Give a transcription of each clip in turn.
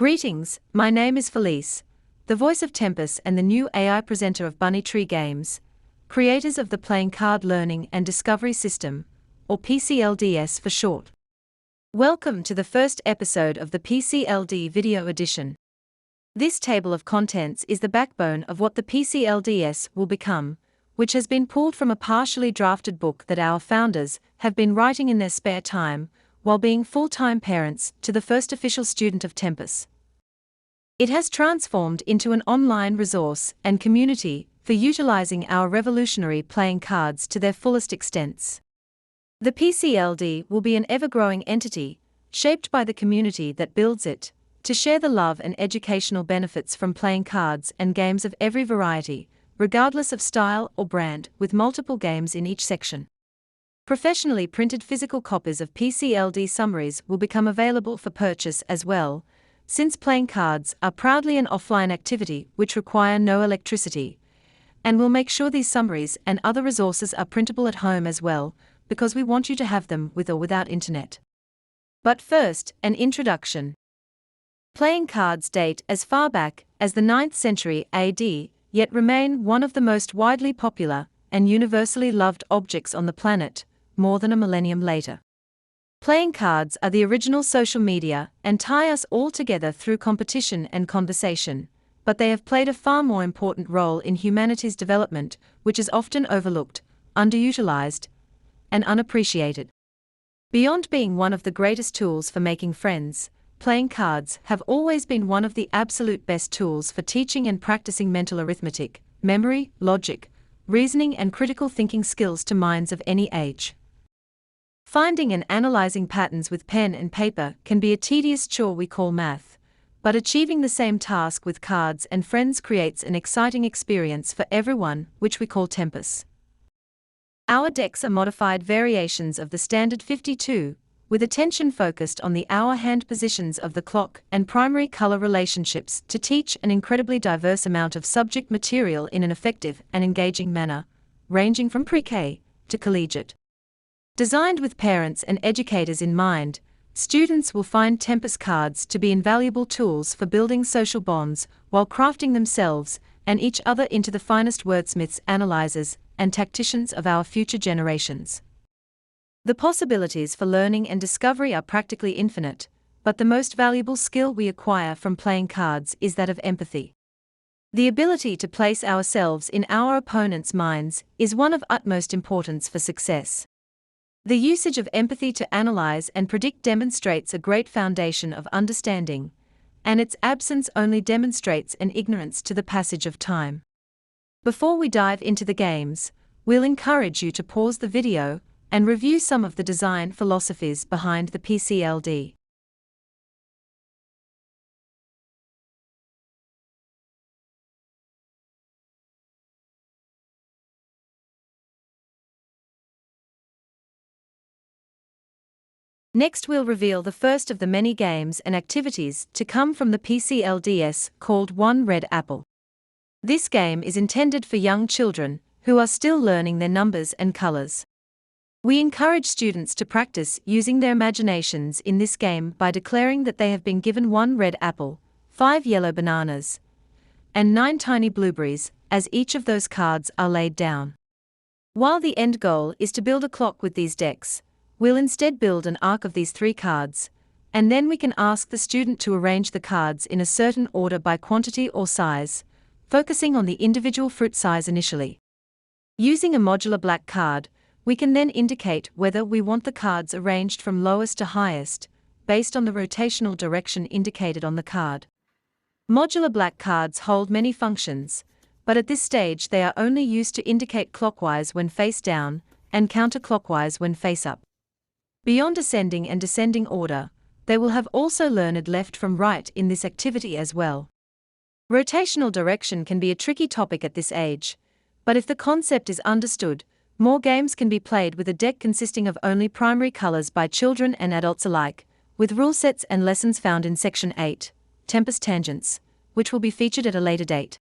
Greetings, my name is Felice, the voice of Tempus and the new AI presenter of Bunny Tree Games, creators of the Playing Card Learning and Discovery System, or PC-LDs for short. Welcome to the first episode of the PC-LD video edition. This table of contents is the backbone of what the PC-LDs will become, which has been pulled from a partially drafted book that our founders have been writing in their spare time, while being full-time parents to the first official student of Tempus. It has transformed into an online resource and community for utilizing our revolutionary playing cards to their fullest extents. The PC-LD will be an ever-growing entity, shaped by the community that builds it, to share the love and educational benefits from playing cards and games of every variety, regardless of style or brand, with multiple games in each section. Professionally printed physical copies of PC-LD summaries will become available for purchase as well, since playing cards are proudly an offline activity which require no electricity, and we'll make sure these summaries and other resources are printable at home as well, because we want you to have them with or without internet. But first, an introduction. Playing cards date as far back as the 9th century AD, yet remain one of the most widely popular and universally loved objects on the planet, more than a millennium later. Playing cards are the original social media and tie us all together through competition and conversation, but they have played a far more important role in humanity's development, which is often overlooked, underutilized, and unappreciated. Beyond being one of the greatest tools for making friends, playing cards have always been one of the absolute best tools for teaching and practicing mental arithmetic, memory, logic, reasoning and critical thinking skills to minds of any age. Finding and analyzing patterns with pen and paper can be a tedious chore we call math, but achieving the same task with cards and friends creates an exciting experience for everyone, which we call Tempus. Our decks are modified variations of the standard 52, with attention focused on the hour hand positions of the clock and primary color relationships to teach an incredibly diverse amount of subject material in an effective and engaging manner, ranging from pre-K to collegiate. Designed with parents and educators in mind, students will find Tempus cards to be invaluable tools for building social bonds while crafting themselves and each other into the finest wordsmiths, analyzers, and tacticians of our future generations. The possibilities for learning and discovery are practically infinite, but the most valuable skill we acquire from playing cards is that of empathy. The ability to place ourselves in our opponent's minds is one of utmost importance for success. The usage of empathy to analyze and predict demonstrates a great foundation of understanding, and its absence only demonstrates an ignorance to the passage of time. Before we dive into the games, we'll encourage you to pause the video and review some of the design philosophies behind the PC-LD. Next we'll reveal the first of the many games and activities to come from the PC-LDs, called One Red Apple. This game is intended for young children who are still learning their numbers and colors. We encourage students to practice using their imaginations in this game by declaring that they have been given 1 red apple, 5 yellow bananas, and 9 tiny blueberries, as each of those cards are laid down. While the end goal is to build a clock with these decks, we'll instead build an arc of these 3 cards, and then we can ask the student to arrange the cards in a certain order by quantity or size, focusing on the individual fruit size initially. Using a modular black card, we can then indicate whether we want the cards arranged from lowest to highest, based on the rotational direction indicated on the card. Modular black cards hold many functions, but at this stage they are only used to indicate clockwise when face down, and counterclockwise when face up. Beyond ascending and descending order, they will have also learned left from right in this activity as well. Rotational direction can be a tricky topic at this age, but if the concept is understood, more games can be played with a deck consisting of only primary colors by children and adults alike, with rule sets and lessons found in Section 8, Tempus Tangents, which will be featured at a later date.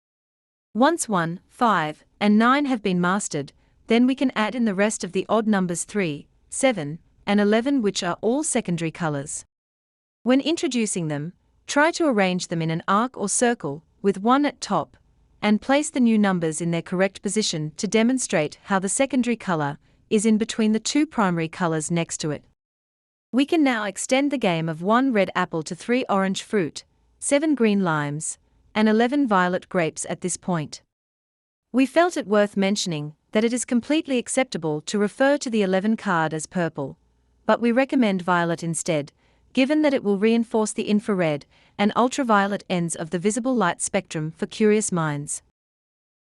Once 1, 5, and 9 have been mastered, then we can add in the rest of the odd numbers 3, 7, and 11, which are all secondary colors. When introducing them, Try to arrange them in an arc or circle, with one at top, and place the new numbers in their correct position to demonstrate how the secondary color is in between the two primary colors next to it. We can now extend the game of 1 red apple to 3 orange fruit, 7 green limes, and 11 violet grapes at this point. We felt it worth mentioning that it is completely acceptable to refer to the 11 card as purple, but we recommend violet instead, given that it will reinforce the infrared and ultraviolet ends of the visible light spectrum for curious minds.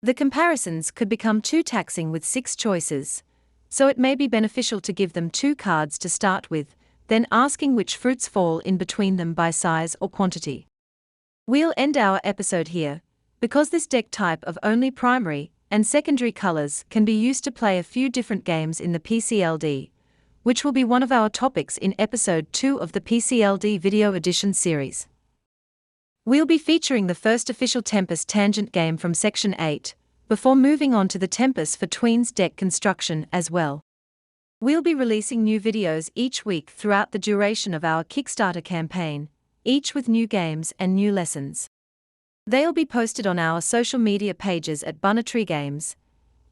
The comparisons could become too taxing with 6 choices, so it may be beneficial to give them 2 cards to start with, then asking which fruits fall in between them by size or quantity. We'll end our episode here, because this deck type of only primary and secondary colors can be used to play a few different games in the PC-LD, which will be one of our topics in episode 2 of the PC-LD video edition series. We'll be featuring the first official Tempus tangent game from Section 8, before moving on to the Tempus for Tweens deck construction as well. We'll be releasing new videos each week throughout the duration of our Kickstarter campaign, each with new games and new lessons. They'll be posted on our social media pages at Bunny Games,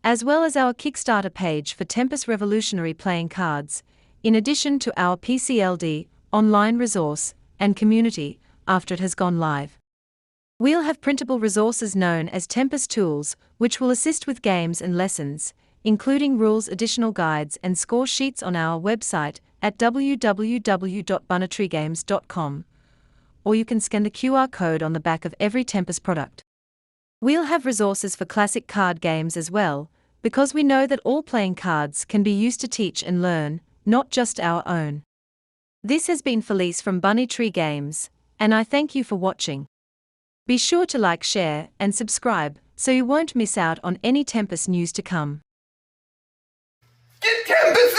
as well as our Kickstarter page for Tempus Revolutionary playing cards, in addition to our PC-LD online resource and community after it has gone live. We'll have printable resources known as Tempus tools, which will assist with games and lessons, including rules, additional guides and score sheets on our website at www.bunnygames.com, or you can scan the QR code on the back of every Tempus product. We'll have resources for classic card games as well, because we know that all playing cards can be used to teach and learn, not just our own. This has been Felice from Bunny Games, and I thank you for watching. Be sure to like, share, and subscribe, so you won't miss out on any Tempus news to come. Get Tempus